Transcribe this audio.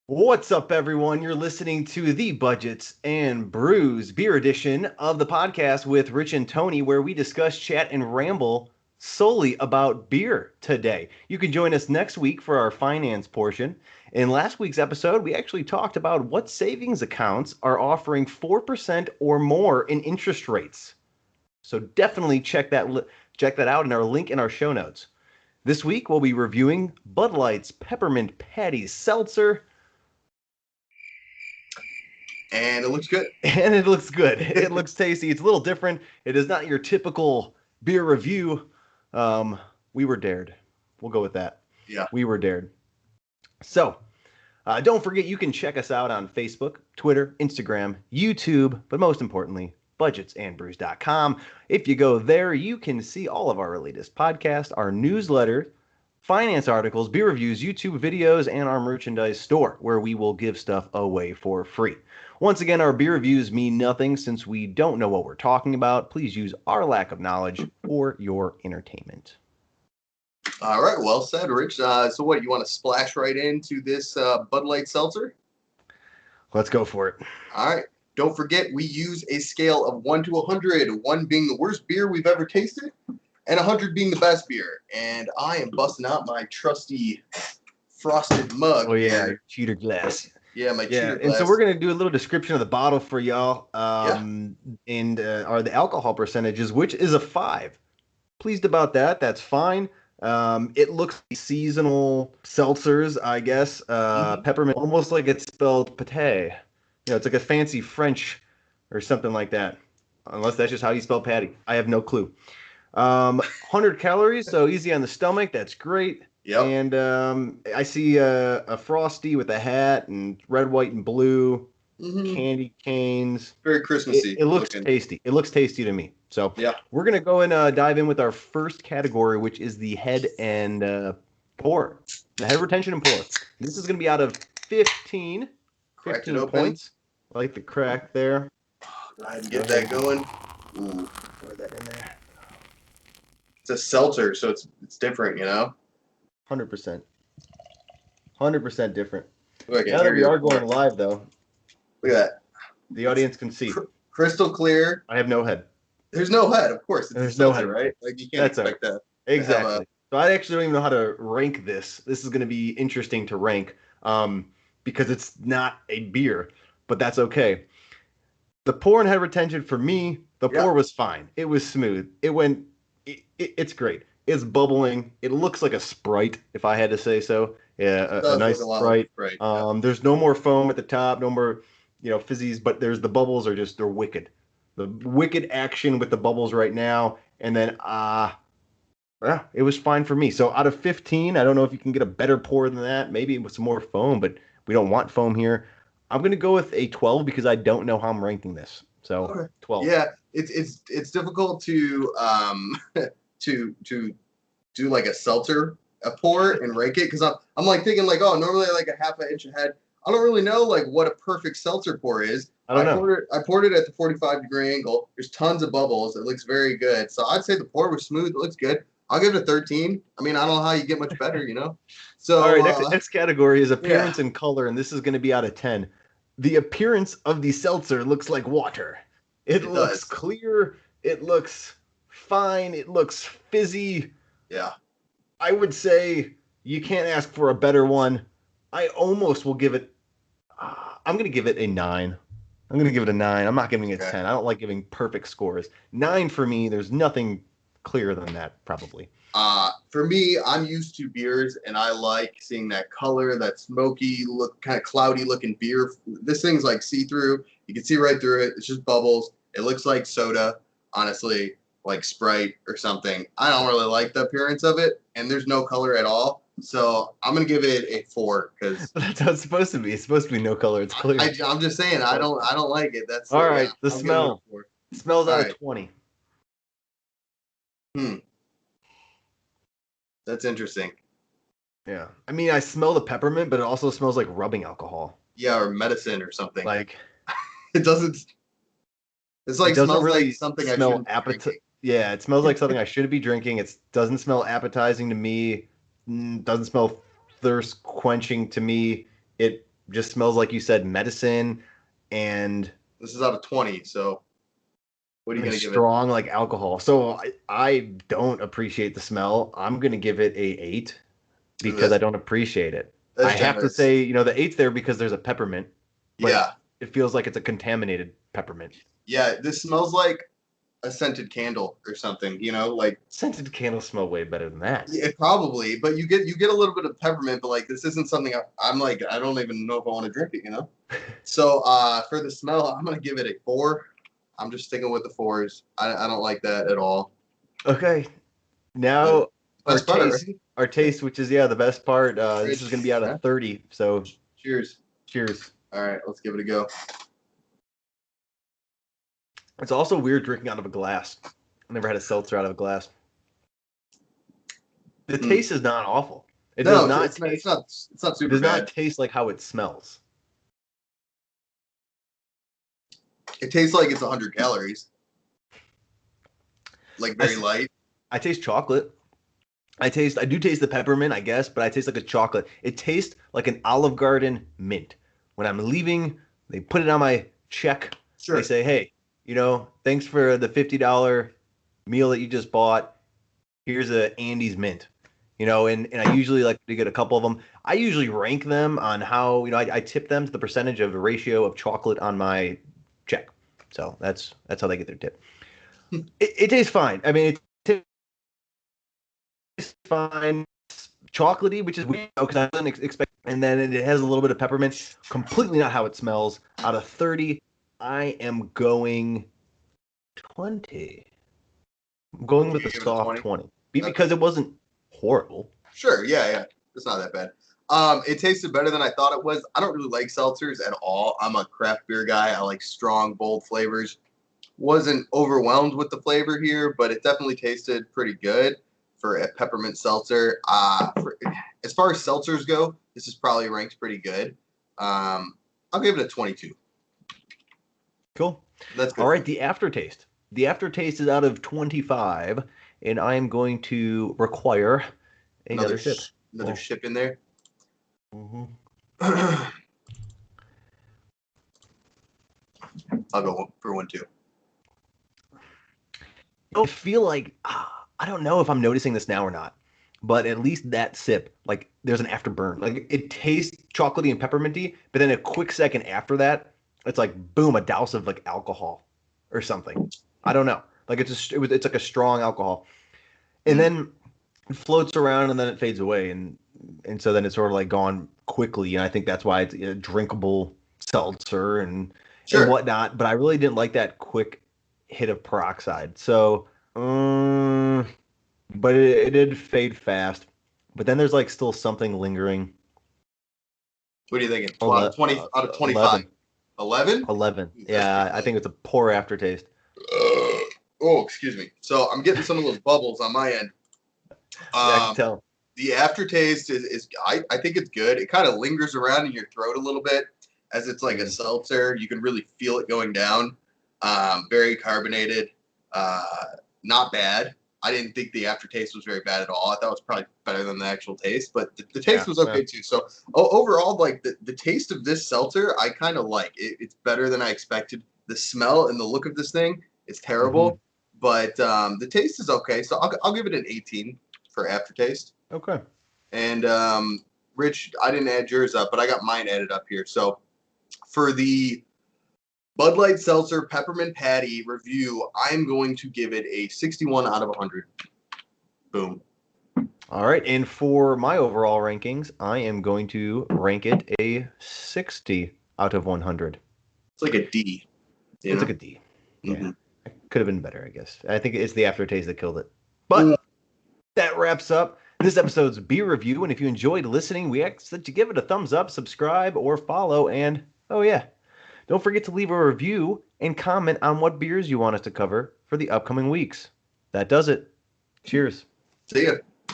What's up, everyone? You're listening to the Budgets and Brews beer edition of the podcast with Rich and Tony, where we discuss, chat, and ramble solely about beer today. You can join us next week for our finance portion. In last week's episode, we actually talked about what savings accounts are offering 4% or more in interest rates. So definitely check that out in our link in our show notes. This week, we'll be reviewing Bud Light's Peppermint Pattie Seltzer. And it looks good. And it looks good. It looks tasty. It's a little different. It is not your typical beer review. We were dared. We'll go with that. Yeah. We were dared. So, don't forget you can check us out on Facebook, Twitter, Instagram, YouTube, but most importantly, budgetsandbrews.com. If you go there, you can see all of our latest podcasts, our newsletter, finance articles, beer reviews, YouTube videos, and our merchandise store, where we will give stuff away for free. Once again, our beer reviews mean nothing since we don't know what we're talking about. Please use our lack of knowledge for your entertainment. All right, well said, Rich. So what, you want to splash right into this Bud Light Seltzer? Let's go for it. All right. Don't forget, we use a scale of 1 to 100, 1 being the worst beer we've ever tasted, and 100 being the best beer. And I am busting out my trusty frosted mug. Oh, yeah, your cheater glass. Yeah, my cheater glass. And so we're going to do a little description of the bottle for y'all, and are the alcohol percentages, which is a 5. Pleased about that. That's fine. It looks like seasonal seltzers, I guess. Peppermint, almost like it's spelled Pattie. You know, it's like a fancy French or something like that. Unless that's just how you spell Pattie. I have no clue. 100 calories, so easy on the stomach. That's great. Yep. And I see a Frosty with a hat and red, white, and blue candy canes. Very Christmassy. It looks tasty. It looks tasty to me. So yeah, we're going to go and dive in with our first category, which is the head and pour. The head retention and pour. This is going to be out of 15 points. I like the crack there. Go ahead and get that going. Ooh. Pour that in there. It's a seltzer, so it's different, you know? 100%. 100% different. Look, now that we are going live, though. Look at that. The audience can see. Crystal clear. I have no head. There's no head, of course. There's no head, right? Like, you can't expect that. Exactly. So I actually don't even know how to rank this. This is going to be interesting to rank because it's not a beer, but that's okay. The pour and head retention for me, the pour was fine. It was smooth. It went. It's great. It's bubbling. It looks like a Sprite, if I had to say so. Yeah, a nice Sprite. There's no more foam at the top, no more, fizzies, but the bubbles are they're wicked. The wicked action with the bubbles right now, and then it was fine for me. So out of 15, I don't know if you can get a better pour than that. Maybe with some more foam, but we don't want foam here. I'm gonna go with a 12 because I don't know how I'm ranking this. So okay. 12. Yeah, it's difficult to to do like a seltzer, a pour and rank it, because I'm like thinking like, oh, normally like a half an inch ahead. I don't really know like what a perfect seltzer pour is. I poured it at the 45-degree angle. There's tons of bubbles. It looks very good. So I'd say the pour was smooth. It looks good. I'll give it a 13. I mean, I don't know how you get much better, So all right, next category is appearance and color, and this is going to be out of 10. The appearance of the seltzer looks like water. It looks clear. It looks fine. It looks fizzy. Yeah. I would say you can't ask for a better one. I almost will give it. I'm going to give it a 9. I'm going to give it a 9. I'm not giving it 10. I don't like giving perfect scores. 9 for me. There's nothing clearer than that, probably. For me, I'm used to beers, and I like seeing that color, that smoky look, kind of cloudy looking beer. This thing's like see-through. You can see right through it. It's just bubbles. It looks like soda, honestly, like Sprite or something. I don't really like the appearance of it, and there's no color at all. So I'm gonna give it a 4 because that's how it's supposed to be. It's supposed to be no color. It's clear. I'm just saying I don't like it. That's all right. The smell. It smells out of 20. That's interesting. Yeah. I mean, I smell the peppermint, but it also smells like rubbing alcohol. Yeah, or medicine or something. Like it doesn't. It's like it doesn't really like something smell appetizing. Yeah, it smells like something I shouldn't be drinking. It doesn't smell appetizing to me. Doesn't smell thirst quenching to me. It Just smells like you said, medicine and This is out of 20, so what are you gonna give it? strong like alcohol. So I don't appreciate the smell. I'm gonna give it a 8 Ooh, because I don't appreciate it. I that's have to generous. say, the 8's there because there's a peppermint, but Yeah, it feels like it's a contaminated peppermint. yeah. This smells like a scented candle or something. Like Scented candles smell way better than that. yeah, probably. But you get a little bit of peppermint, but like this isn't something I'm like I don't even know if I want to drink it. So for the smell, I'm gonna give it a 4. I'm just sticking with the 4s. I don't like that at all. Okay. But Now our best part, taste, right? our taste, which is the best part. This is gonna be Rich. out Yeah. of 30. So Cheers. cheers. All right, let's give it a go. It's also weird drinking out of a glass. I never had a seltzer out of a glass. The Hmm. taste is not awful. It does No, not it's not. taste. It's not It super does not bad. taste like how it smells. It tastes like it's 100 calories, like I, very light. I taste chocolate. I do taste the peppermint, I guess, but I taste like a chocolate. It tastes like an Olive Garden mint. When I'm leaving, they put it on my check. Sure. They say, hey, thanks for the $50 meal that you just bought. Here's a Andy's mint. And I usually like to get a couple of them. I usually rank them on how, I tip them to the percentage of the ratio of chocolate on my check. So that's how they get their tip. It tastes fine. I mean, it tastes fine. It's chocolatey, which is weird because I didn't expect. And then it has a little bit of peppermint. Completely not how it smells. Out of 30, I am going 20. I'm going with a Give it a soft 20. 20. Okay. Because it wasn't horrible. Sure. Yeah. It's not that bad. It tasted better than I thought it was. I don't really like seltzers at all. I'm a craft beer guy. I like strong, bold flavors. Wasn't overwhelmed with the flavor here, but it definitely tasted pretty good for a peppermint seltzer. As far as seltzers go, this is probably ranked pretty good. I'll give it a 22. Cool. That's good. All right, the aftertaste. The aftertaste is out of 25, and I am going to require another sip. Another ship in there. Mm-hmm. I'll go for 1 too. I feel like I don't know if I'm noticing this now or not, but at least that sip, like there's an afterburn. Like it tastes chocolatey and pepperminty, but then a quick second after that, it's like boom, a douse of like alcohol or something. I don't know. Like it's like a strong alcohol, and then it floats around and then it fades away, and so then it's sort of like gone quickly. And I think that's why it's a drinkable seltzer and whatnot. But I really didn't like that quick hit of peroxide. So, but it did fade fast. But then there's like still something lingering. What are you thinking? 20 out of 25. 11? 11. Yeah, I think it's a poor aftertaste. Oh, excuse me. So I'm getting some of those bubbles on my end. Yeah, I can tell. The aftertaste is I think it's good. It kind of lingers around in your throat a little bit as it's like a seltzer. You can really feel it going down. Very carbonated. Not bad. I didn't think the aftertaste was very bad at all. I thought it was probably better than the actual taste, but the taste was okay too. So overall, like the taste of this seltzer, I kind of like. It's better than I expected. The smell and the look of this thing is terrible, but the taste is okay. So I'll give it an 18 for aftertaste. Okay. And Rich, I didn't add yours up, but I got mine added up here. So for the Bud Light Seltzer Peppermint Pattie review, I'm going to give it a 61 out of 100. Boom. All right. And for my overall rankings, I am going to rank it a 60 out of 100. It's like a D. It's like a D. Yeah. Mm-hmm. Could have been better, I guess. I think it's the aftertaste that killed it. But that wraps up this episode's beer review. And if you enjoyed listening, we ask that you give it a thumbs up, subscribe, or follow. And, oh yeah, don't forget to leave a review and comment on what beers you want us to cover for the upcoming weeks. That does it. Cheers. See ya.